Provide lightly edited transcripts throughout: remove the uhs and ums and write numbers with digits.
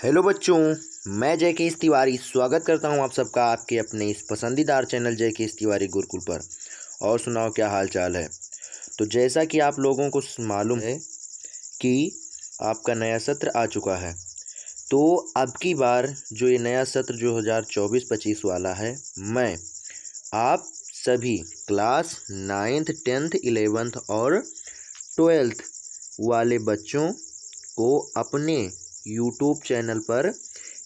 Hello बच्चों, मैं जयकेश तिवारी स्वागत करता हूं आप सबका आपके अपने इस पसंदीदार चैनल जयकेश तिवारी गुरुकुल पर। और सुनाओ क्या हाल चाल है। तो जैसा कि आप लोगों को मालूम है कि आपका नया सत्र आ चुका है। तो अब की बार जो ये नया सत्र 2024-25 वाला है, मैं आप सभी क्लास 9th 10th 11th और 12th वाले बच्चों को अपने यूट्यूब चैनल पर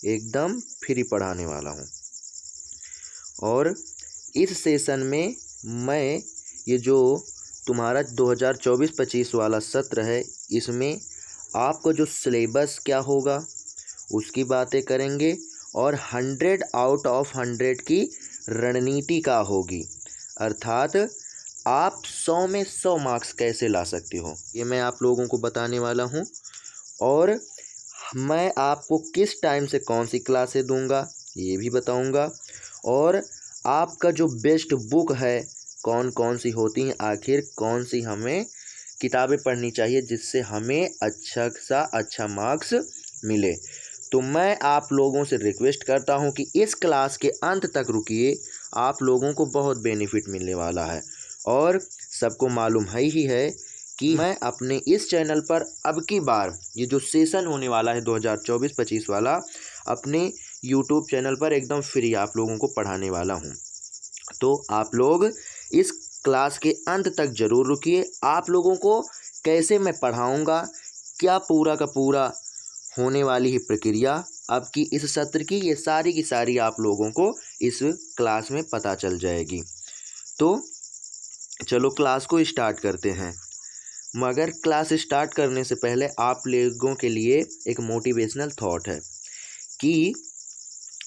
एकदम फ्री पढ़ाने वाला हूँ। और इस सेशन में मैं ये जो तुम्हारा 2024-25 वाला सत्र है, इसमें आपका जो सिलेबस क्या होगा उसकी बातें करेंगे और 100 आउट ऑफ 100 की रणनीति का होगी, अर्थात आप 100 में 100 मार्क्स कैसे ला सकते हो, ये मैं आप लोगों को बताने वाला हूँ। और मैं आपको किस टाइम से कौन सी क्लासें दूंगा ये भी बताऊंगा। और आपका जो बेस्ट बुक है कौन कौन सी होती हैं, आखिर कौन सी हमें किताबें पढ़नी चाहिए जिससे हमें अच्छा सा अच्छा मार्क्स मिले। तो मैं आप लोगों से रिक्वेस्ट करता हूं कि इस क्लास के अंत तक रुकिए, आप लोगों को बहुत बेनिफिट मिलने वाला है। और सबको मालूम ही है कि मैं अपने इस चैनल पर अब की बार ये जो सेशन होने वाला है 2024-25 वाला, अपने यूट्यूब चैनल पर एकदम फ्री आप लोगों को पढ़ाने वाला हूँ। तो आप लोग इस क्लास के अंत तक ज़रूर रुकिए। आप लोगों को कैसे मैं पढ़ाऊँगा, क्या पूरा का पूरा होने वाली है प्रक्रिया अब की इस सत्र की, ये सारी की सारी आप लोगों को इस क्लास में पता चल जाएगी। तो चलो क्लास को स्टार्ट करते हैं। मगर क्लास स्टार्ट करने से पहले आप लोगों के लिए एक मोटिवेशनल थॉट है कि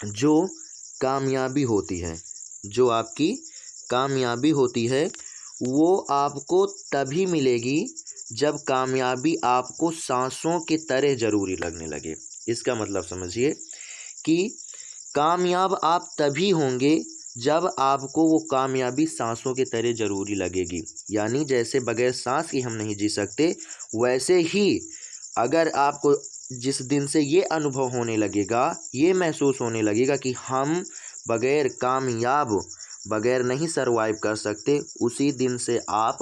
जो कामयाबी होती है, जो आपकी कामयाबी होती है वो आपको तभी मिलेगी जब कामयाबी आपको सांसों के तरह ज़रूरी लगने लगे। इसका मतलब समझिए कि कामयाब आप तभी होंगे जब आपको वो कामयाबी सांसों के तरह ज़रूरी लगेगी। यानी जैसे बगैर सांस की हम नहीं जी सकते, वैसे ही अगर आपको जिस दिन से ये अनुभव होने लगेगा, ये महसूस होने लगेगा कि हम बगैर कामयाब बगैर नहीं सरवाइव कर सकते, उसी दिन से आप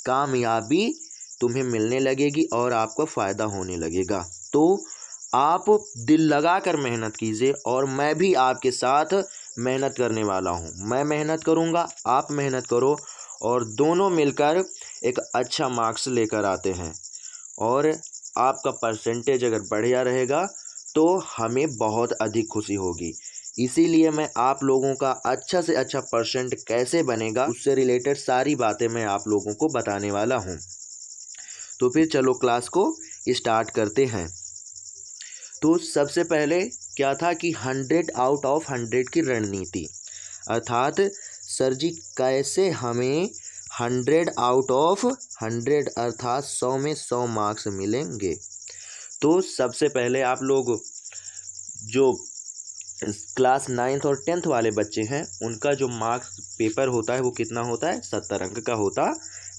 कामयाबी तुम्हें मिलने लगेगी और आपको फ़ायदा होने लगेगा। तो आप दिल लगा कर मेहनत कीजिए और मैं भी आपके साथ मेहनत करने वाला हूँ। मैं मेहनत करूँगा, आप मेहनत करो और दोनों मिलकर एक अच्छा मार्क्स लेकर आते हैं। और आपका परसेंटेज अगर बढ़िया रहेगा तो हमें बहुत अधिक खुशी होगी। इसीलिए मैं आप लोगों का अच्छा से अच्छा परसेंट कैसे बनेगा उससे रिलेटेड सारी बातें मैं आप लोगों को बताने वाला हूँ। तो फिर चलो क्लास को स्टार्ट करते हैं। तो सबसे पहले क्या था कि 100 आउट ऑफ 100 की रणनीति, अर्थात सर जी कैसे हमें 100 आउट ऑफ 100 अर्थात 100 में 100 मार्क्स मिलेंगे। तो सबसे पहले आप लोग जो क्लास 9th और 10th वाले बच्चे हैं उनका जो मार्क्स पेपर होता है वो कितना होता है, 70 अंक का होता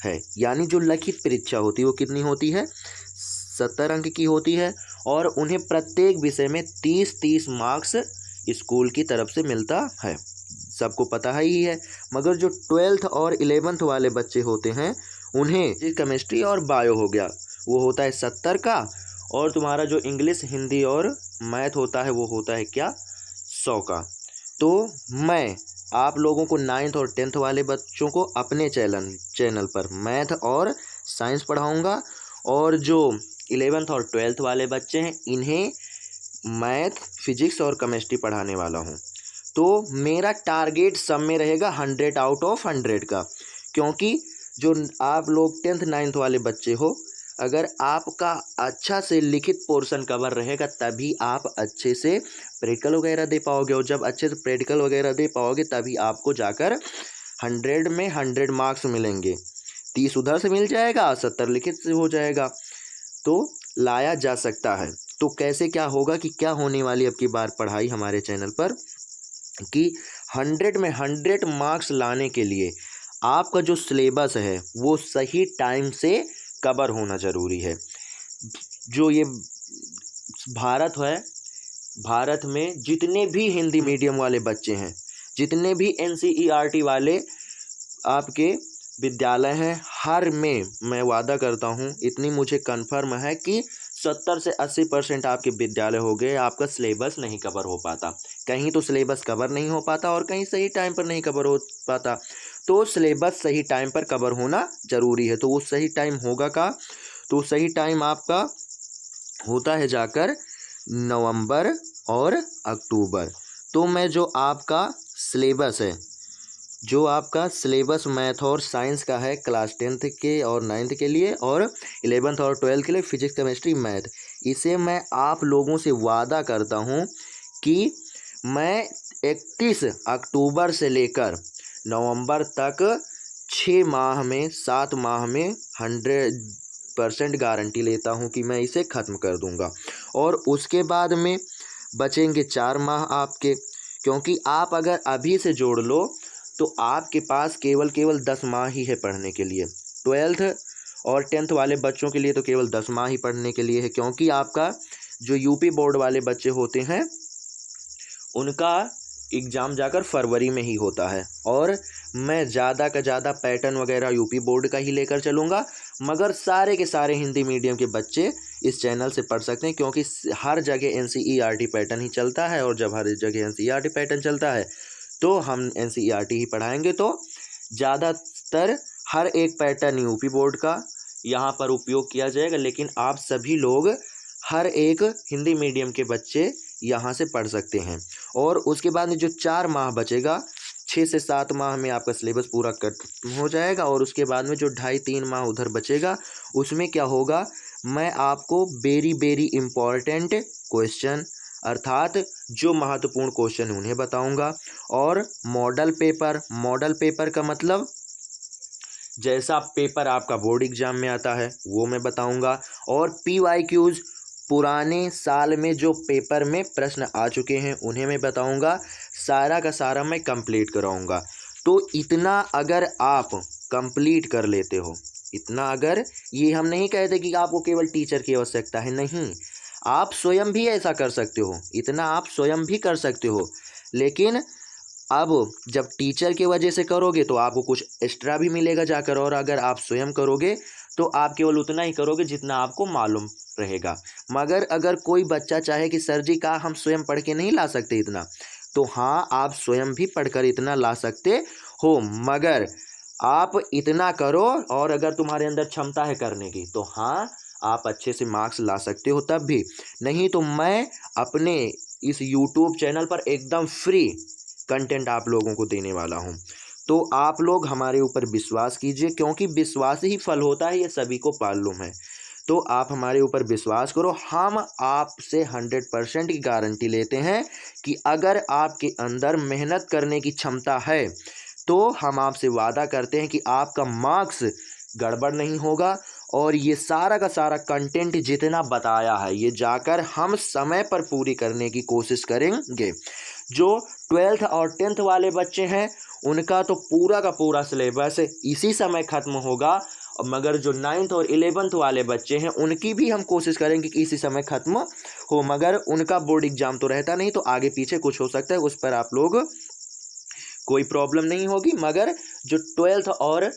है। यानी जो लिखित परीक्षा होती है वो कितनी होती है, 70 अंक की होती है। और उन्हें प्रत्येक विषय में 30-30 मार्क्स स्कूल की तरफ से मिलता है, सबको पता ही है। मगर जो 12th और 11th वाले बच्चे होते हैं उन्हें केमिस्ट्री और बायो हो गया वो होता है 70 का, और तुम्हारा जो इंग्लिश हिंदी और मैथ होता है वो होता है क्या, 100 का। तो मैं आप लोगों को 9th और 10th वाले बच्चों को अपने चैनल पर मैथ और साइंस पढ़ाऊंगा, और जो 11th और 12th वाले बच्चे हैं इन्हें मैथ फिजिक्स और केमिस्ट्री पढ़ाने वाला हूं। तो मेरा टारगेट सब में रहेगा 100 आउट ऑफ 100 का, क्योंकि जो आप लोग 10th 9th वाले बच्चे हो, अगर आपका अच्छा से लिखित पोर्शन कवर रहेगा तभी आप अच्छे से प्रैक्टिकल वगैरह दे पाओगे, और जब अच्छे से प्रैक्टिकल वगैरह दे पाओगे तभी आपको जाकर 100 में 100 मार्क्स मिलेंगे। 30 उधर से मिल जाएगा, 70 लिखित से हो जाएगा, तो लाया जा सकता है। तो कैसे क्या होगा कि क्या होने वाली अब की बार पढ़ाई हमारे चैनल पर कि 100 में 100 मार्क्स लाने के लिए आपका जो सिलेबस है वो सही टाइम से कवर होना ज़रूरी है। जो ये भारत है भारत में जितने भी हिंदी मीडियम वाले बच्चे हैं, जितने भी NCERT वाले आपके विद्यालय हैं, हर में मैं वादा करता हूँ, इतनी मुझे कन्फर्म है कि 70 से 80% आपके विद्यालय हो गए, आपका सिलेबस नहीं कवर हो पाता। कहीं तो सिलेबस कवर नहीं हो पाता और कहीं सही टाइम पर नहीं कवर हो पाता। तो सिलेबस सही टाइम पर कवर होना ज़रूरी है। तो वो सही टाइम होगा का, तो सही टाइम आपका होता है जाकर नवंबर और अक्टूबर। तो मैं जो आपका सिलेबस है, जो आपका सिलेबस मैथ और साइंस का है क्लास 10th के और 9th के लिए और 11th और 12th के लिए, फिजिक्स केमिस्ट्री मैथ, इसे मैं आप लोगों से वादा करता हूँ कि मैं 31 अक्टूबर से लेकर नवंबर तक 6 माह में, 7 माह में 100% गारंटी लेता हूँ कि मैं इसे ख़त्म कर दूँगा। और उसके बाद में बचेंगे 4 माह आपके, क्योंकि आप अगर अभी से जोड़ लो तो आपके पास केवल 10 माह ही है पढ़ने के लिए। 12th और 10th वाले बच्चों के लिए तो केवल 10 माह ही पढ़ने के लिए है, क्योंकि आपका जो यूपी बोर्ड वाले बच्चे होते हैं उनका एग्ज़ाम जाकर फरवरी में ही होता है। और मैं ज़्यादा का ज़्यादा पैटर्न वगैरह यूपी बोर्ड का ही लेकर चलूँगा, मगर सारे के सारे हिंदी मीडियम के बच्चे इस चैनल से पढ़ सकते हैं, क्योंकि हर जगह NCERT पैटर्न ही चलता है। और जब हर जगह NCERT पैटर्न चलता है तो हम NCERT ही पढ़ाएंगे। तो ज़्यादातर हर एक पैटर्न यूपी बोर्ड का यहाँ पर उपयोग किया जाएगा, लेकिन आप सभी लोग हर एक हिंदी मीडियम के बच्चे यहाँ से पढ़ सकते हैं। और उसके बाद में जो 4 माह बचेगा, 6 से 7 माह में आपका सिलेबस पूरा खत्म हो जाएगा। और उसके बाद में जो 2.5-3 माह उधर बचेगा, उसमें क्या होगा, मैं आपको वेरी इम्पॉर्टेंट क्वेश्चन, अर्थात जो महत्वपूर्ण क्वेश्चन है उन्हें बताऊंगा। और मॉडल पेपर का मतलब जैसा पेपर आपका बोर्ड एग्जाम में आता है वो मैं बताऊंगा। और PYQs, पुराने साल में जो पेपर में प्रश्न आ चुके हैं उन्हें मैं बताऊंगा। सारा का सारा मैं कंप्लीट कराऊंगा। तो इतना अगर आप कंप्लीट कर लेते हो, इतना अगर, ये हम नहीं कहते कि आपको केवल टीचर की आवश्यकता है, नहीं, आप स्वयं भी ऐसा कर सकते हो, इतना आप स्वयं भी कर सकते हो। लेकिन अब जब टीचर की वजह से करोगे तो आपको कुछ एक्स्ट्रा भी मिलेगा जाकर, और अगर आप स्वयं करोगे तो आप केवल उतना ही करोगे जितना आपको मालूम रहेगा। मगर अगर कोई बच्चा चाहे कि सर जी का हम स्वयं पढ़ के नहीं ला सकते इतना, तो हाँ, आप स्वयं भी पढ़कर इतना ला सकते हो, मगर आप इतना करो और अगर तुम्हारे अंदर क्षमता है करने की तो हाँ, आप अच्छे से मार्क्स ला सकते हो तब भी। नहीं तो मैं अपने इस YouTube चैनल पर एकदम फ्री कंटेंट आप लोगों को देने वाला हूं। तो आप लोग हमारे ऊपर विश्वास कीजिए, क्योंकि विश्वास ही फल होता है, ये सभी को मालूम है। तो आप हमारे ऊपर विश्वास करो, हम आपसे 100% की गारंटी लेते हैं कि अगर आपके अंदर मेहनत करने की क्षमता है तो हम आपसे वादा करते हैं कि आपका मार्क्स गड़बड़ नहीं होगा। और ये सारा का सारा कंटेंट जितना बताया है ये जाकर हम समय पर पूरी करने की कोशिश करेंगे। जो 12th और 10th वाले बच्चे हैं उनका तो पूरा का पूरा सिलेबस इसी समय ख़त्म होगा, मगर जो 9th और 11th वाले बच्चे हैं उनकी भी हम कोशिश करेंगे कि इसी समय ख़त्म हो, मगर उनका बोर्ड एग्ज़ाम तो रहता नहीं, तो आगे पीछे कुछ हो सकता है, उस पर आप लोग कोई प्रॉब्लम नहीं होगी। मगर जो 12th और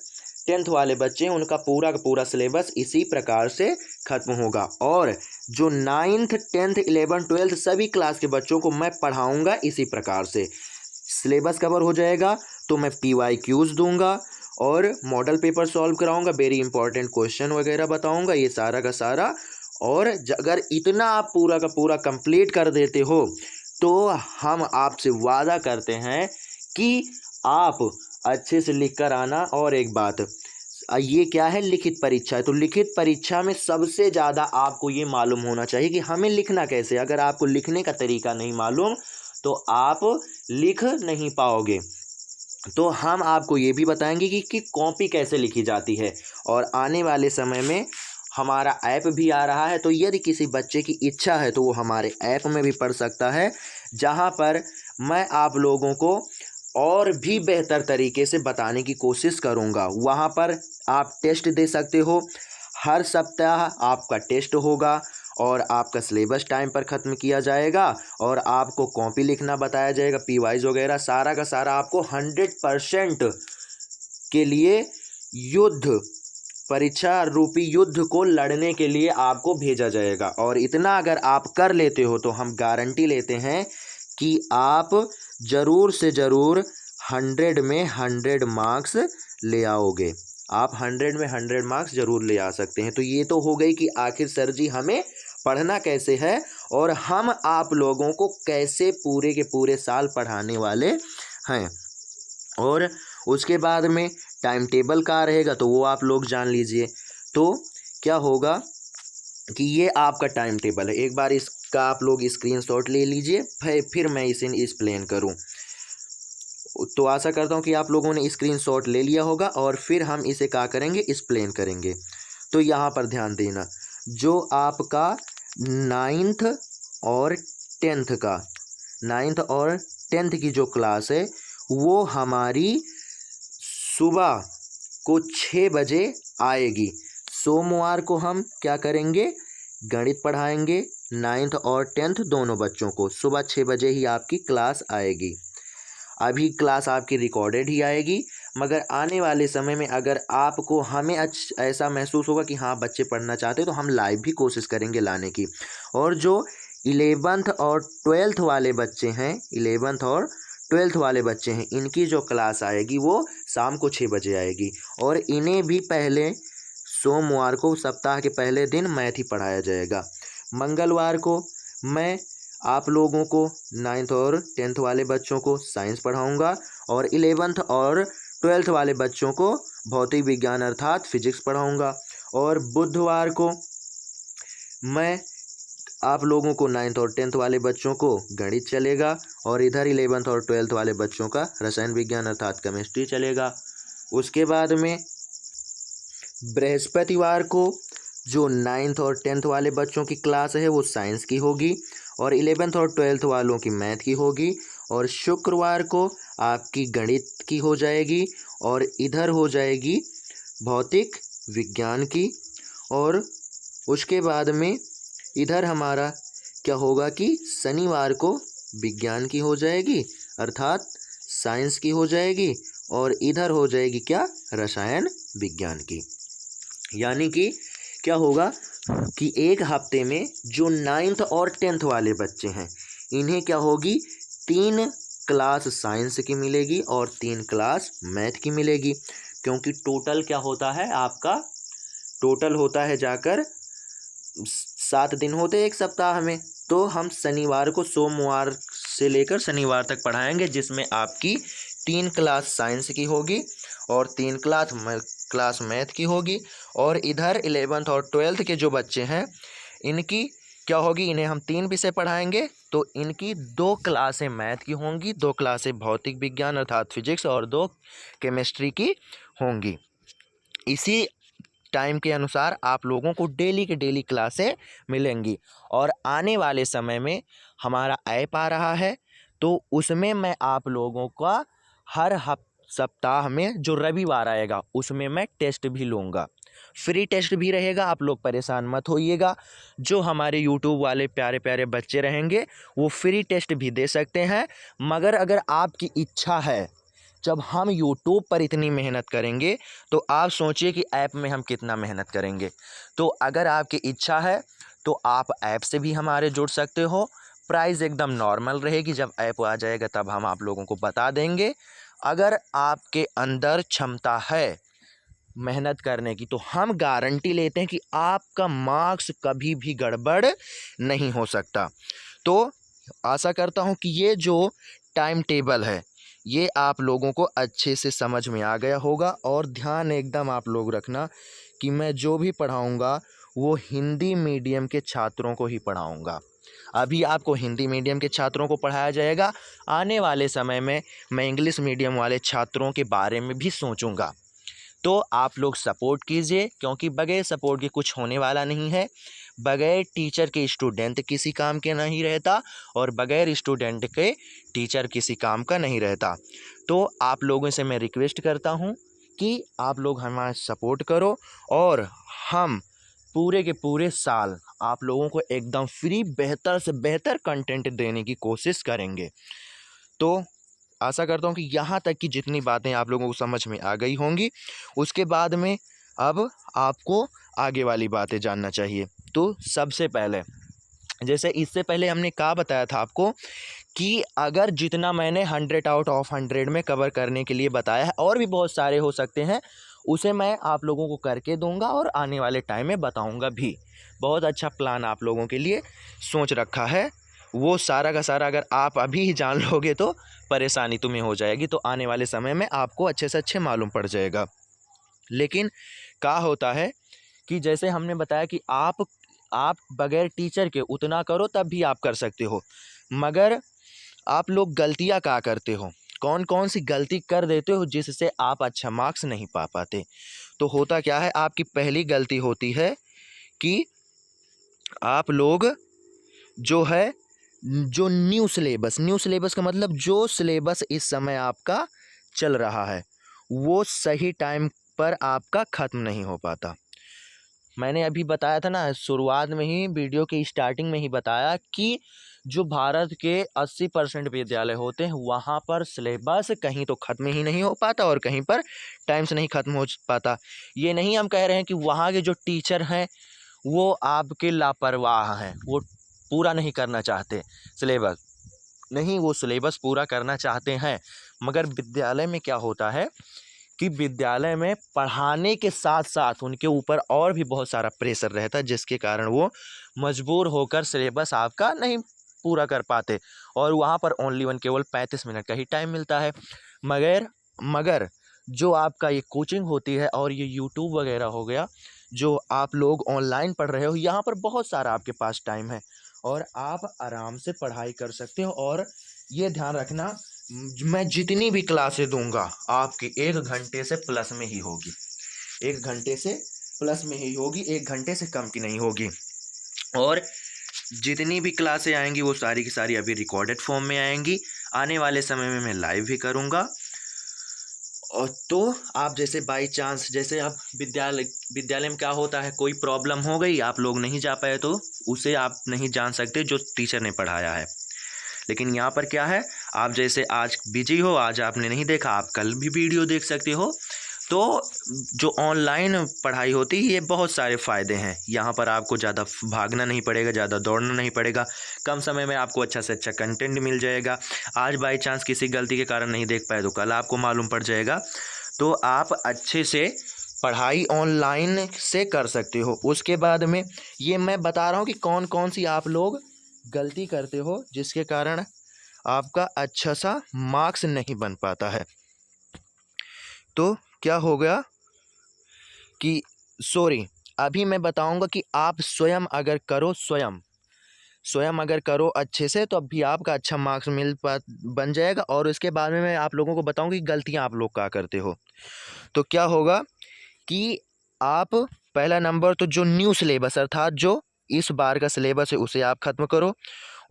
10th वाले बच्चे हैं उनका पूरा का पूरा सिलेबस इसी प्रकार से ख़त्म होगा। और जो 9th 10th 11th 12th सभी क्लास के बच्चों को मैं पढ़ाऊंगा इसी प्रकार से। सिलेबस कवर हो जाएगा तो मैं PYQs दूंगा और मॉडल पेपर सॉल्व कराऊंगा, वेरी इंपॉर्टेंट क्वेश्चन वगैरह बताऊंगा, ये सारा का सारा। और अगर इतना आप पूरा का पूरा कंप्लीट कर देते हो तो हम आपसे वादा करते हैं कि आप अच्छे से लिख कर आना। और एक बात, ये क्या है, लिखित परीक्षा है, तो लिखित परीक्षा में सबसे ज़्यादा आपको ये मालूम होना चाहिए कि हमें लिखना कैसे। अगर आपको लिखने का तरीका नहीं मालूम तो आप लिख नहीं पाओगे। तो हम आपको ये भी बताएंगे कि कॉपी कैसे लिखी जाती है। और आने वाले समय में हमारा ऐप भी आ रहा है, तो यदि किसी बच्चे की इच्छा है तो वो हमारे ऐप में भी पढ़ सकता है, जहाँ पर मैं आप लोगों को और भी बेहतर तरीके से बताने की कोशिश करूँगा। वहाँ पर आप टेस्ट दे सकते हो, हर सप्ताह आपका टेस्ट होगा और आपका सिलेबस टाइम पर ख़त्म किया जाएगा और आपको कॉपी लिखना बताया जाएगा, पीवाइज वगैरह सारा का सारा आपको 100% के लिए युद्ध परीक्षा रूपी युद्ध को लड़ने के लिए आपको भेजा जाएगा। और इतना अगर आप कर लेते हो तो हम गारंटी लेते हैं कि आप ज़रूर से ज़रूर 100 में 100 मार्क्स ले आओगे। आप 100 में 100 मार्क्स ज़रूर ले आ सकते हैं। तो ये तो हो गई कि आखिर सर जी हमें पढ़ना कैसे है और हम आप लोगों को कैसे पूरे के पूरे साल पढ़ाने वाले हैं। और उसके बाद में टाइम टेबल का रहेगा तो वो आप लोग जान लीजिए। तो क्या होगा कि ये आपका टाइम टेबल है, एक बार इसका आप लोग स्क्रीनशॉट ले लीजिए, फिर मैं इसे एक्सप्लेन करूं। तो आशा करता हूं कि आप लोगों ने स्क्रीनशॉट ले लिया होगा और फिर हम इसे क्या करेंगे, एक्सप्लेन करेंगे। तो यहाँ पर ध्यान देना, जो आपका 9th और 10th की जो क्लास है वो हमारी सुबह को 6 बजे आएगी। सोमवार को हम क्या करेंगे, गणित पढ़ाएंगे 9th और 10th दोनों बच्चों को। सुबह 6 बजे ही आपकी क्लास आएगी। अभी क्लास आपकी रिकॉर्डेड ही आएगी, मगर आने वाले समय में अगर आपको हमें ऐसा महसूस होगा कि हाँ बच्चे पढ़ना चाहते हैं तो हम लाइव भी कोशिश करेंगे लाने की। और जो 11th और 12th वाले बच्चे हैं, 11th और 12th वाले बच्चे हैं, इनकी जो क्लास आएगी वो शाम को 6 बजे आएगी। और इन्हें भी पहले सोमवार को सप्ताह के पहले दिन मैथ ही पढ़ाया जाएगा। मंगलवार को मैं आप लोगों को 9th और 10th वाले बच्चों को साइंस पढ़ाऊंगा और 11th और 12th वाले बच्चों को भौतिक विज्ञान अर्थात फिजिक्स पढ़ाऊंगा। और बुधवार को मैं आप लोगों को 9th और 10th वाले बच्चों को गणित चलेगा और इधर 11th और 12th वाले बच्चों का रसायन विज्ञान अर्थात केमिस्ट्री चलेगा। उसके बाद में बृहस्पतिवार को जो 9th और 10th वाले बच्चों की क्लास है वो साइंस की होगी और 11th और 12th वालों की मैथ की होगी। और शुक्रवार को आपकी गणित की हो जाएगी और इधर हो जाएगी भौतिक विज्ञान की। और उसके बाद में इधर हमारा क्या होगा कि शनिवार को विज्ञान की हो जाएगी अर्थात साइंस की हो जाएगी और इधर हो जाएगी क्या, रसायन विज्ञान की। यानी कि क्या होगा कि एक हफ्ते में जो 9th और 10th वाले बच्चे हैं इन्हें क्या होगी, 3 क्लास साइंस की मिलेगी और 3 क्लास मैथ की मिलेगी। क्योंकि टोटल क्या होता है आपका, टोटल होता है जाकर 7 दिन होते हैं एक सप्ताह में। तो हम शनिवार को सोमवार से लेकर शनिवार तक पढ़ाएंगे, जिसमें आपकी 3 क्लास साइंस की होगी और 3 क्लास मैथ की होगी। और इधर 11th और 12th के जो बच्चे हैं इनकी क्या होगी, इन्हें हम 3 विषय पढ़ाएंगे तो इनकी 2 क्लासें मैथ की होंगी, 2 क्लासें भौतिक विज्ञान अर्थात फिजिक्स और 2 केमिस्ट्री की होंगी। इसी टाइम के अनुसार आप लोगों को डेली के डेली क्लासें मिलेंगी। और आने वाले समय में हमारा ऐप आ रहा है तो उसमें मैं आप लोगों का हर सप्ताह में जो रविवार आएगा उसमें मैं टेस्ट भी लूँगा, फ्री टेस्ट भी रहेगा। आप लोग परेशान मत होइएगा। जो हमारे यूट्यूब वाले प्यारे प्यारे बच्चे रहेंगे वो फ्री टेस्ट भी दे सकते हैं, मगर अगर आपकी इच्छा है, जब हम यूट्यूब पर इतनी मेहनत करेंगे तो आप सोचिए कि ऐप में हम कितना मेहनत करेंगे। तो अगर आपकी इच्छा है तो आप ऐप से भी हमारे जुड़ सकते हो। प्राइस एकदम नॉर्मल रहेगी, जब ऐप आ जाएगा तब हम आप लोगों को बता देंगे। अगर आपके अंदर क्षमता है मेहनत करने की तो हम गारंटी लेते हैं कि आपका मार्क्स कभी भी गड़बड़ नहीं हो सकता। तो आशा करता हूं कि ये जो टाइम टेबल है ये आप लोगों को अच्छे से समझ में आ गया होगा। और ध्यान एकदम आप लोग रखना कि मैं जो भी पढ़ाऊंगा वो हिंदी मीडियम के छात्रों को ही पढ़ाऊंगा। अभी आपको हिंदी मीडियम के छात्रों को पढ़ाया जाएगा, आने वाले समय में मैं इंग्लिश मीडियम वाले छात्रों के बारे में भी सोचूंगा। तो आप लोग सपोर्ट कीजिए, क्योंकि बगैर सपोर्ट के कुछ होने वाला नहीं है। बगैर टीचर के स्टूडेंट किसी काम के नहीं रहता और बगैर स्टूडेंट के टीचर किसी काम का नहीं रहता। तो आप लोगों से मैं रिक्वेस्ट करता हूं कि आप लोग हमारा सपोर्ट करो और हम पूरे के पूरे साल आप लोगों को एकदम फ्री बेहतर से बेहतर कंटेंट देने की कोशिश करेंगे। तो आशा करता हूँ कि यहाँ तक की जितनी बातें आप लोगों को समझ में आ गई होंगी। उसके बाद में अब आपको आगे वाली बातें जानना चाहिए। तो सबसे पहले, जैसे इससे पहले हमने क्या बताया था आपको कि अगर जितना मैंने 100 आउट ऑफ 100 में कवर करने के लिए बताया है, और भी बहुत सारे हो सकते हैं, उसे मैं आप लोगों को करके दूंगा और आने वाले टाइम में बताऊंगा भी। बहुत अच्छा प्लान आप लोगों के लिए सोच रखा है। वो सारा का सारा अगर आप अभी ही जान लोगे तो परेशानी तुम्हें हो जाएगी, तो आने वाले समय में आपको अच्छे से अच्छे मालूम पड़ जाएगा। लेकिन क्या होता है कि जैसे हमने बताया कि आप बगैर टीचर के उतना करो तब भी आप कर सकते हो, मगर आप लोग गलतियां क्या करते हो, कौन कौन सी गलती कर देते हो जिससे आप अच्छा मार्क्स नहीं पा पाते। तो होता क्या है, आपकी पहली गलती होती है कि आप लोग जो है, जो न्यू सिलेबस का मतलब जो सिलेबस इस समय आपका चल रहा है वो सही टाइम पर आपका ख़त्म नहीं हो पाता। मैंने अभी बताया था ना, शुरुआत में ही वीडियो के स्टार्टिंग में ही बताया कि जो भारत के 80% विद्यालय होते हैं वहाँ पर सिलेबस कहीं तो ख़त्म ही नहीं हो पाता और कहीं पर टाइम से नहीं ख़त्म हो पाता। ये नहीं हम कह रहे हैं कि वहाँ के जो टीचर हैं वो आपके लापरवाह हैं, वो पूरा नहीं करना चाहते सिलेबस, नहीं, वो सिलेबस पूरा करना चाहते हैं। मगर विद्यालय में क्या होता है कि विद्यालय में पढ़ाने के साथ साथ उनके ऊपर और भी बहुत सारा प्रेशर रहता है, जिसके कारण वो मजबूर होकर सिलेबस आपका नहीं पूरा कर पाते, और वहाँ पर ओनली केवल 35 मिनट का ही टाइम मिलता है। मगर मगर जो आपका ये कोचिंग होती है और ये यूट्यूब वगैरह हो गया, जो आप लोग ऑनलाइन पढ़ रहे हो, यहाँ पर बहुत सारा आपके पास टाइम है और आप आराम से पढ़ाई कर सकते हो। और ये ध्यान रखना, मैं जितनी भी क्लासें दूंगा आपकी 1 घंटे से प्लस में ही होगी, 1 घंटे से प्लस में ही होगी, 1 घंटे से कम की नहीं होगी। और जितनी भी क्लासें आएंगी वो सारी की सारी अभी रिकॉर्डेड फॉर्म में आएंगी, आने वाले समय में मैं लाइव भी करूँगा। और तो आप जैसे बाई चांस, जैसे आप विद्यालय में क्या होता है, कोई प्रॉब्लम हो गई, आप लोग नहीं जा पाए, तो उसे आप नहीं जान सकते जो टीचर ने पढ़ाया है। लेकिन यहाँ पर क्या है, आप जैसे आज बिजी हो, आज आपने नहीं देखा, आप कल भी वीडियो देख सकते हो। तो जो ऑनलाइन पढ़ाई होती है ये बहुत सारे फ़ायदे हैं। यहाँ पर आपको ज़्यादा भागना नहीं पड़ेगा, ज़्यादा दौड़ना नहीं पड़ेगा, कम समय में आपको अच्छा से अच्छा कंटेंट मिल जाएगा। आज बाई चांस किसी गलती के कारण नहीं देख पाए तो कल आपको मालूम पड़ जाएगा। तो आप अच्छे से पढ़ाई ऑनलाइन से कर सकते हो। उसके बाद में ये मैं बता रहा हूँ कि कौन कौन सी आप लोग गलती करते हो जिसके कारण आपका अच्छा सा मार्क्स नहीं बन पाता है। तो क्या हो गया कि अभी मैं बताऊंगा कि आप स्वयं अगर करो, स्वयं अगर करो अच्छे से, तो अभी आपका अच्छा मार्क्स बन जाएगा। और उसके बाद में मैं आप लोगों को बताऊंगा कि गलतियां आप लोग क्या करते हो। तो क्या होगा कि आप पहला नंबर तो जो न्यू सिलेबस अर्थात जो इस बार का सिलेबस है उसे आप ख़त्म करो।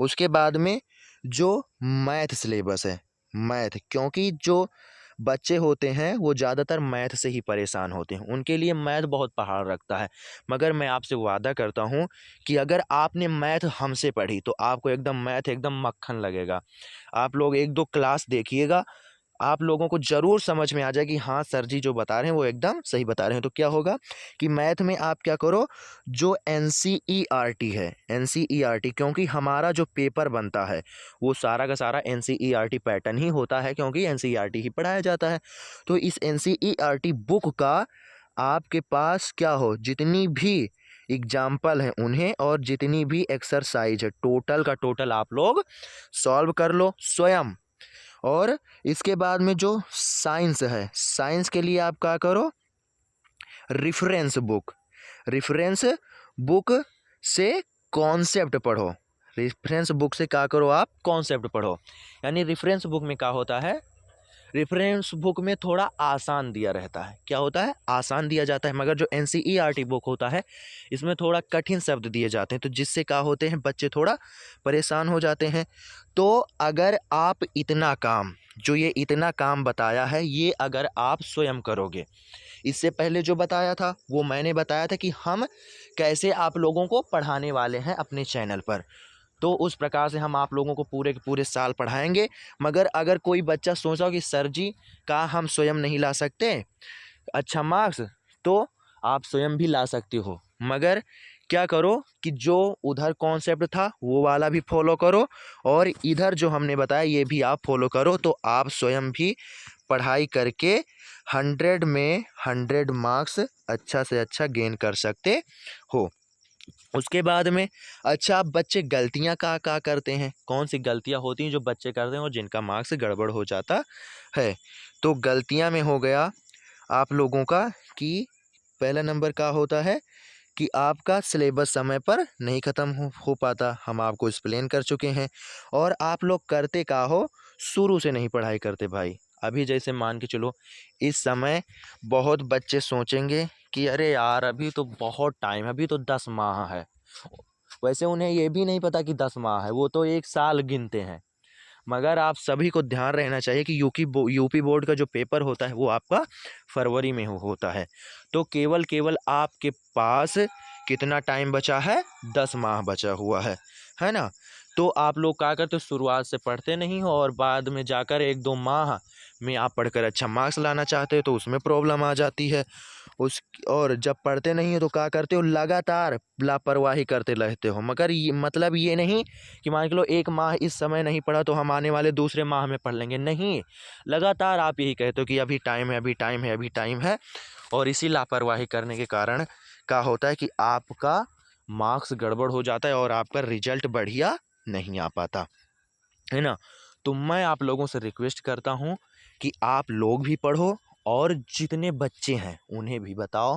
उसके बाद में जो मैथ सिलेबस है, मैथ, क्योंकि जो बच्चे होते हैं वो ज़्यादातर मैथ से ही परेशान होते हैं, उनके लिए मैथ बहुत पहाड़ रखता है। मगर मैं आपसे वादा करता हूँ कि अगर आपने मैथ हमसे पढ़ी तो आपको एकदम मैथ एकदम मक्खन लगेगा। आप लोग 1-2 क्लास देखिएगा, आप लोगों को ज़रूर समझ में आ जाए कि हाँ सर जी जो बता रहे हैं वो एकदम सही बता रहे हैं। तो क्या होगा कि मैथ में आप क्या करो, जो NCERT है, NCERT, क्योंकि हमारा जो पेपर बनता है वो सारा का सारा NCERT पैटर्न ही होता है, क्योंकि NCERT ही पढ़ाया जाता है। तो इस NCERT बुक का आपके पास क्या हो, जितनी भी एग्जाम्पल हैं उन्हें और जितनी भी एक्सरसाइज है टोटल का टोटल आप लोग सॉल्व कर लो स्वयं। और इसके बाद में जो साइंस है, साइंस के लिए आप क्या करो, रेफरेंस बुक से कॉन्सेप्ट पढ़ो। रेफरेंस बुक से क्या करो, आप कॉन्सेप्ट पढ़ो। यानी रेफरेंस बुक में क्या होता है, रेफरेंस बुक में थोड़ा आसान दिया रहता है। क्या होता है, आसान दिया जाता है। मगर जो NCERT बुक होता है इसमें थोड़ा कठिन शब्द दिए जाते हैं, तो जिससे क्या होते हैं, बच्चे थोड़ा परेशान हो जाते हैं। तो अगर आप इतना काम, जो ये इतना काम बताया है, ये अगर आप स्वयं करोगे, इससे पहले जो बताया था वो मैंने बताया था कि हम कैसे आप लोगों को पढ़ाने वाले हैं अपने चैनल पर। तो उस प्रकार से हम आप लोगों को पूरे के पूरे साल पढ़ाएंगे। मगर अगर कोई बच्चा सोचा कि सर जी का हम स्वयं नहीं ला सकते अच्छा मार्क्स, तो आप स्वयं भी ला सकते हो, मगर क्या करो कि जो उधर कॉन्सेप्ट था वो वाला भी फॉलो करो और इधर जो हमने बताया ये भी आप फॉलो करो, तो आप स्वयं भी पढ़ाई करके 100 में 100 मार्क्स अच्छा से अच्छा गेन कर सकते हो। उसके बाद में अच्छा आप बच्चे गलतियां का करते हैं, कौन सी गलतियां होती हैं जो बच्चे करते हैं और जिनका मार्क्स गड़बड़ हो जाता है। तो गलतियां में हो गया आप लोगों का कि पहला नंबर का होता है कि आपका सिलेबस समय पर नहीं ख़त्म हो पाता, हम आपको एक्सप्लेन कर चुके हैं। और आप लोग करते का हो, शुरू से नहीं पढ़ाई करते भाई। अभी जैसे मान के चलो इस समय बहुत बच्चे सोचेंगे कि अरे यार अभी तो बहुत टाइम है, अभी तो 10 माह है। वैसे उन्हें ये भी नहीं पता कि 10 माह है, वो तो एक साल गिनते हैं। मगर आप सभी को ध्यान रहना चाहिए कि यूपी बोर्ड का जो पेपर होता है वो आपका फरवरी में होता है। तो केवल केवल आपके पास कितना टाइम बचा है, 10 माह बचा हुआ है ना। तो आप लोग क्या करते हो, शुरुआत से पढ़ते नहीं हो और बाद में जाकर 1-2 माह में आप पढ़कर अच्छा मार्क्स लाना चाहते हो तो उसमें प्रॉब्लम आ जाती है। उस और जब पढ़ते नहीं हो तो क्या करते हो, लगातार लापरवाही करते रहते हो। मगर ये मतलब ये नहीं कि मान के लो 1 माह इस समय नहीं पढ़ा तो हम आने वाले दूसरे माह में पढ़ लेंगे, नहीं। लगातार आप यही कहते हो कि अभी टाइम है, अभी टाइम है, अभी टाइम है। और इसी लापरवाही करने के कारण क्या होता है कि आपका मार्क्स गड़बड़ हो जाता है और आपका रिजल्ट बढ़िया नहीं आ पाता, है ना। तो मैं आप लोगों से रिक्वेस्ट करता हूँ कि आप लोग भी पढ़ो और जितने बच्चे हैं उन्हें भी बताओ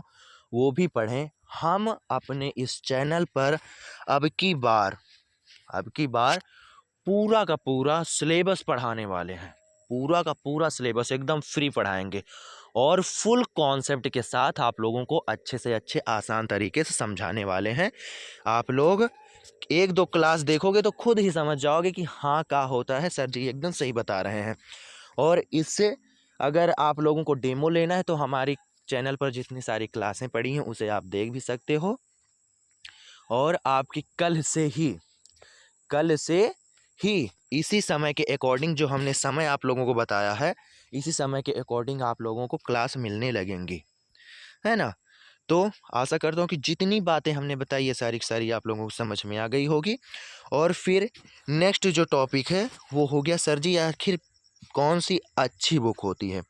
वो भी पढ़ें। हम अपने इस चैनल पर अब की बार पूरा का पूरा सिलेबस पढ़ाने वाले हैं। पूरा का पूरा सिलेबस एकदम फ्री पढ़ाएंगे और फुल कॉन्सेप्ट के साथ आप लोगों को अच्छे से अच्छे आसान तरीके से समझाने वाले हैं। आप लोग 1-2 क्लास देखोगे तो खुद ही समझ जाओगे कि हाँ क्या होता है, सर जी एकदम सही बता रहे हैं। और इससे अगर आप लोगों को डेमो लेना है तो हमारी चैनल पर जितनी सारी क्लासें पड़ी हैं उसे आप देख भी सकते हो। और आपकी कल से ही इसी समय के अकॉर्डिंग जो हमने समय आप लोगों को बताया है, इसी समय के अकॉर्डिंग आप लोगों को क्लास मिलने लगेंगी, है ना। तो आशा करता हूँ कि जितनी बातें हमने बताई ये सारी की सारी आप लोगों को समझ में आ गई होगी। और फिर नेक्स्ट जो टॉपिक है वो हो गया, सर जी आखिर कौन सी अच्छी बुक होती है,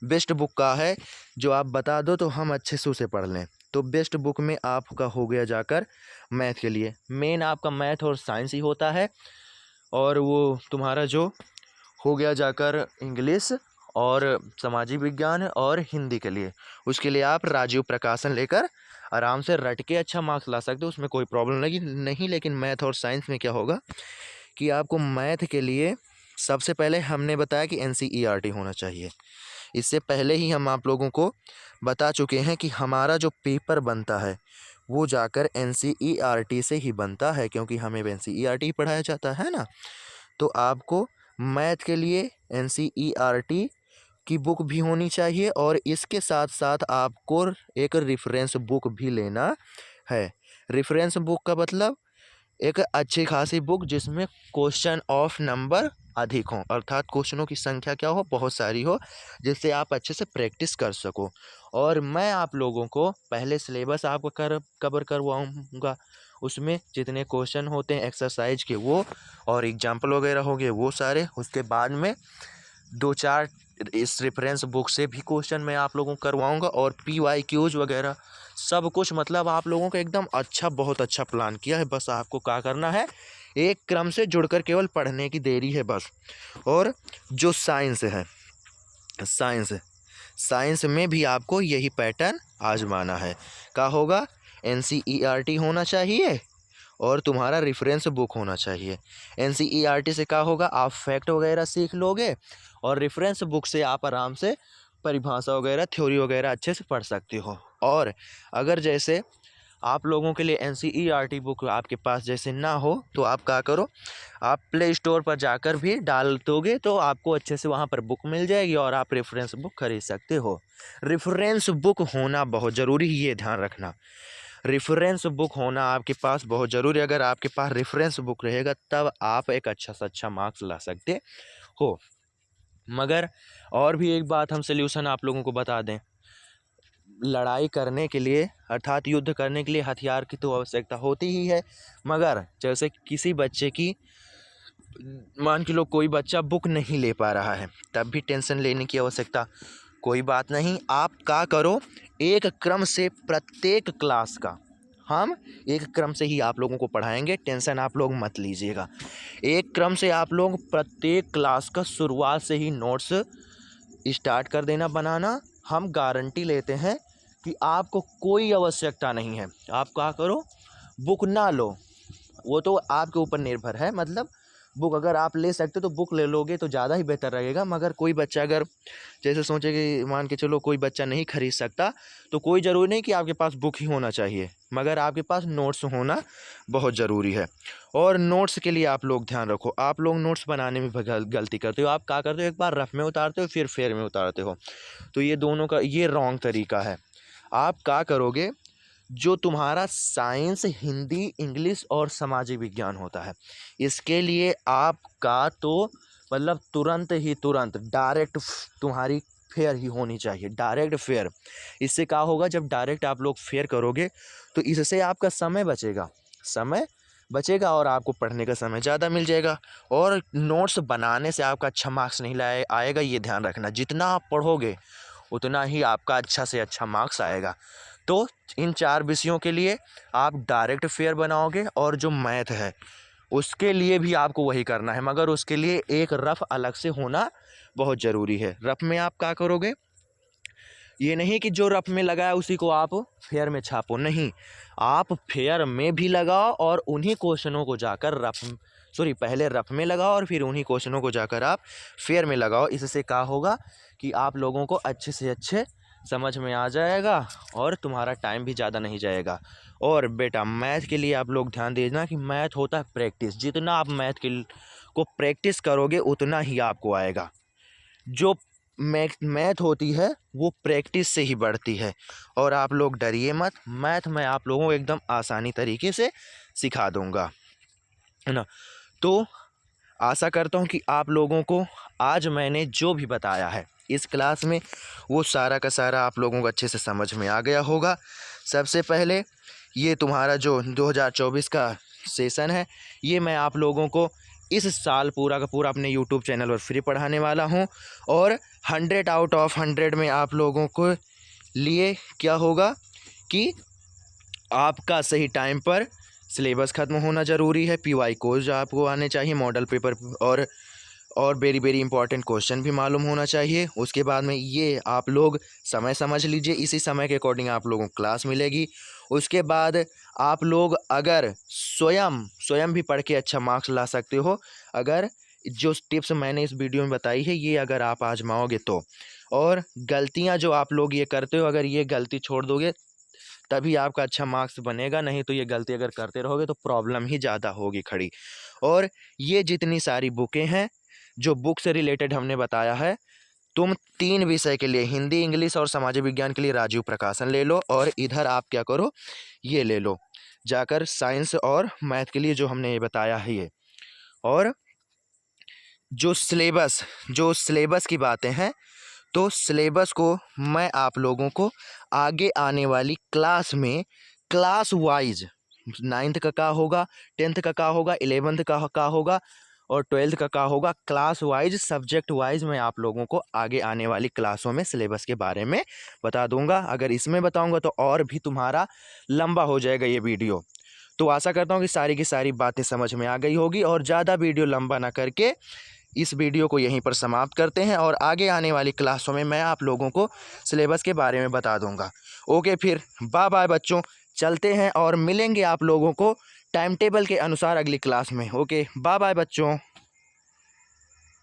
बेस्ट बुक का है जो आप बता दो तो हम अच्छे से उसे पढ़ लें। तो बेस्ट बुक में आपका हो गया जाकर मैथ के लिए, मेन आपका मैथ और साइंस ही होता है। और वो तुम्हारा जो हो गया जाकर इंग्लिश और सामाजिक विज्ञान और हिंदी के लिए, उसके लिए आप राजीव प्रकाशन लेकर आराम से रट के अच्छा मार्क्स ला सकते हो, उसमें कोई प्रॉब्लम नहीं। लेकिन मैथ और साइंस में क्या होगा कि आपको मैथ के लिए सबसे पहले हमने बताया कि एनसीईआरटी होना चाहिए। इससे पहले ही हम आप लोगों को बता चुके हैं कि हमारा जो पेपर बनता है वो जाकर एनसीईआरटी से ही बनता है, क्योंकि हमें एनसीईआरटी पढ़ाया जाता है ना। तो आपको मैथ के लिए एनसीईआरटी की बुक भी होनी चाहिए और इसके साथ साथ आपको एक रेफरेंस बुक भी लेना है। रेफरेंस बुक का मतलब एक अच्छी खासी बुक जिसमें क्वेश्चन ऑफ नंबर अधिक हो, अर्थात क्वेश्चनों की संख्या क्या हो, बहुत सारी हो, जिससे आप अच्छे से प्रैक्टिस कर सको। और मैं आप लोगों को पहले सिलेबस आपको कवर करवाऊँगा, उसमें जितने क्वेश्चन होते हैं एक्सरसाइज के वो और एग्जाम्पल वगैरह हो गए वो सारे। उसके बाद में 2-4 इस रेफरेंस बुक से भी क्वेश्चन मैं आप लोगों को करवाऊँगा और PYQs वगैरह सब कुछ। मतलब आप लोगों को एकदम अच्छा, बहुत अच्छा प्लान किया है। बस आपको क्या करना है, एक क्रम से जुड़कर केवल पढ़ने की देरी है बस। और जो साइंस में भी आपको यही पैटर्न आजमाना है। क्या होगा, एनसीईआरटी होना चाहिए और तुम्हारा रेफरेंस बुक होना चाहिए। एनसीईआरटी से क्या होगा, आप फैक्ट वगैरह सीख लोगे और रेफरेंस बुक से आप आराम से परिभाषा वगैरह, थ्योरी वगैरह अच्छे से पढ़ सकते हो। और अगर जैसे आप लोगों के लिए NCERT बुक आपके पास जैसे ना हो तो आप क्या करो, आप प्ले स्टोर पर जाकर भी डाल दोगे तो आपको अच्छे से वहाँ पर बुक मिल जाएगी और आप रेफरेंस बुक खरीद सकते हो। रेफरेंस बुक होना बहुत ज़रूरी है, ये ध्यान रखना। रेफरेंस बुक होना आपके पास बहुत ज़रूरी है। अगर आपके पास रेफरेंस बुक रहेगा तब आप एक अच्छा से अच्छा मार्क्स ला सकते हो। मगर और भी एक बात हम सल्यूशन आप लोगों को बता दें, लड़ाई करने के लिए अर्थात युद्ध करने के लिए हथियार की तो आवश्यकता होती ही है। मगर जैसे किसी बच्चे की, मान के लो कोई बच्चा बुक नहीं ले पा रहा है, तब भी टेंशन लेने की आवश्यकता कोई बात नहीं। आप क्या करो, एक क्रम से प्रत्येक क्लास का हम एक क्रम से ही आप लोगों को पढ़ाएंगे, टेंशन आप लोग मत लीजिएगा। एक क्रम से आप लोग प्रत्येक क्लास का शुरुआत से ही नोट्स स्टार्ट कर देना बनाना। हम गारंटी लेते हैं कि आपको कोई आवश्यकता नहीं है, आप क्या करो, बुक ना लो, वो तो आपके ऊपर निर्भर है। मतलब बुक अगर आप ले सकते हो तो बुक ले लोगे तो ज़्यादा ही बेहतर रहेगा। मगर कोई बच्चा अगर जैसे सोचे कि मान के चलो कोई बच्चा नहीं खरीद सकता तो कोई ज़रूरी नहीं कि आपके पास बुक ही होना चाहिए, मगर आपके पास नोट्स होना बहुत ज़रूरी है। और नोट्स के लिए आप लोग ध्यान रखो, आप लोग नोट्स बनाने में गलती करते हो। आप क्या करते हो, एक बार रफ में उतारते हो फिर फेयर में उतारते हो, तो ये दोनों का ये रॉन्ग तरीका है। आप क्या करोगे, जो तुम्हारा साइंस, हिंदी, इंग्लिश और सामाजिक विज्ञान होता है, इसके लिए आपका तो मतलब तुरंत डायरेक्ट तुम्हारी फेयर ही होनी चाहिए, डायरेक्ट फेयर। इससे क्या होगा, जब डायरेक्ट आप लोग फेयर करोगे तो इससे आपका समय बचेगा और आपको पढ़ने का समय ज़्यादा मिल जाएगा। और नोट्स बनाने से आपका अच्छा मार्क्स नहीं आएगा, ये ध्यान रखना। जितना आप पढ़ोगे उतना ही आपका अच्छा से अच्छा मार्क्स आएगा। तो इन 4 विषयों के लिए आप डायरेक्ट फेयर बनाओगे और जो मैथ है उसके लिए भी आपको वही करना है, मगर उसके लिए एक रफ अलग से होना बहुत ज़रूरी है। रफ में आप क्या करोगे, ये नहीं कि जो रफ में लगाया उसी को आप फेयर में छापो, नहीं, आप फेयर में भी लगाओ और उन्हीं क्वेश्चनों को जाकर पहले रफ में लगाओ और फिर उन्हीं क्वेश्चनों को जाकर आप फेयर में लगाओ। इससे क्या होगा कि आप लोगों को अच्छे से अच्छे समझ में आ जाएगा और तुम्हारा टाइम भी ज़्यादा नहीं जाएगा। और बेटा मैथ के लिए आप लोग ध्यान देना कि मैथ होता है प्रैक्टिस, जितना आप मैथ को प्रैक्टिस करोगे उतना ही आपको आएगा। जो मैथ होती है वो प्रैक्टिस से ही बढ़ती है। और आप लोग डरिए मत, मैथ मैं आप लोगों को एकदम आसानी तरीके से सिखा दूंगा, है ना। तो आशा करता हूँ कि आप लोगों को आज मैंने जो भी बताया है इस क्लास में वो सारा का सारा आप लोगों को अच्छे से समझ में आ गया होगा। सबसे पहले ये तुम्हारा जो 2024 का सेशन है, ये मैं आप लोगों को इस साल पूरा का पूरा अपने YouTube चैनल पर फ्री पढ़ाने वाला हूँ। और 100 आउट ऑफ 100 में आप लोगों को लिए क्या होगा कि आपका सही टाइम पर सिलेबस ख़त्म होना ज़रूरी है, PY कोर्स आपको आने चाहिए, मॉडल पेपर और वेरी इंपॉर्टेंट क्वेश्चन भी मालूम होना चाहिए। उसके बाद में ये आप लोग समय समझ लीजिए, इसी समय के अकॉर्डिंग आप लोगों को क्लास मिलेगी। उसके बाद आप लोग अगर स्वयं भी पढ़ के अच्छा मार्क्स ला सकते हो, अगर जो टिप्स मैंने इस वीडियो में बताई है ये अगर आप आजमाओगे तो। और गलतियां जो आप लोग ये करते हो, अगर ये गलती छोड़ दोगे तभी आपका अच्छा मार्क्स बनेगा, नहीं तो ये गलती अगर करते रहोगे तो प्रॉब्लम ही ज़्यादा होगी खड़ी। और ये जितनी सारी बुकें हैं जो बुक से रिलेटेड हमने बताया है, तुम 3 विषय के लिए हिंदी, इंग्लिश और सामाजिक विज्ञान के लिए राजीव प्रकाशन ले लो, और इधर आप क्या करो, ये ले लो जाकर साइंस और मैथ के लिए जो हमने ये बताया है ये। और जो सिलेबस की बातें हैं, तो सिलेबस को मैं आप लोगों को आगे आने वाली क्लास में क्लास वाइज 9th का क्या होगा, 10th का क्या होगा, 11th का क्या होगा और 12th का क्या होगा, क्लास वाइज सब्जेक्ट वाइज मैं आप लोगों को आगे आने वाली क्लासों में सिलेबस के बारे में बता दूंगा। अगर इसमें बताऊंगा तो और भी तुम्हारा लंबा हो जाएगा ये वीडियो। तो आशा करता हूँ कि की सारी बातें समझ में आ गई होगी, और ज़्यादा वीडियो लंबा ना करके इस वीडियो को यहीं पर समाप्त करते हैं, और आगे आने वाली क्लासों में मैं आप लोगों को सिलेबस के बारे में बता दूंगा। ओके, फिर बाय बाय बच्चों, चलते हैं और मिलेंगे आप लोगों को टाइम टेबल के अनुसार अगली क्लास में। ओके, बाय बाय बच्चों।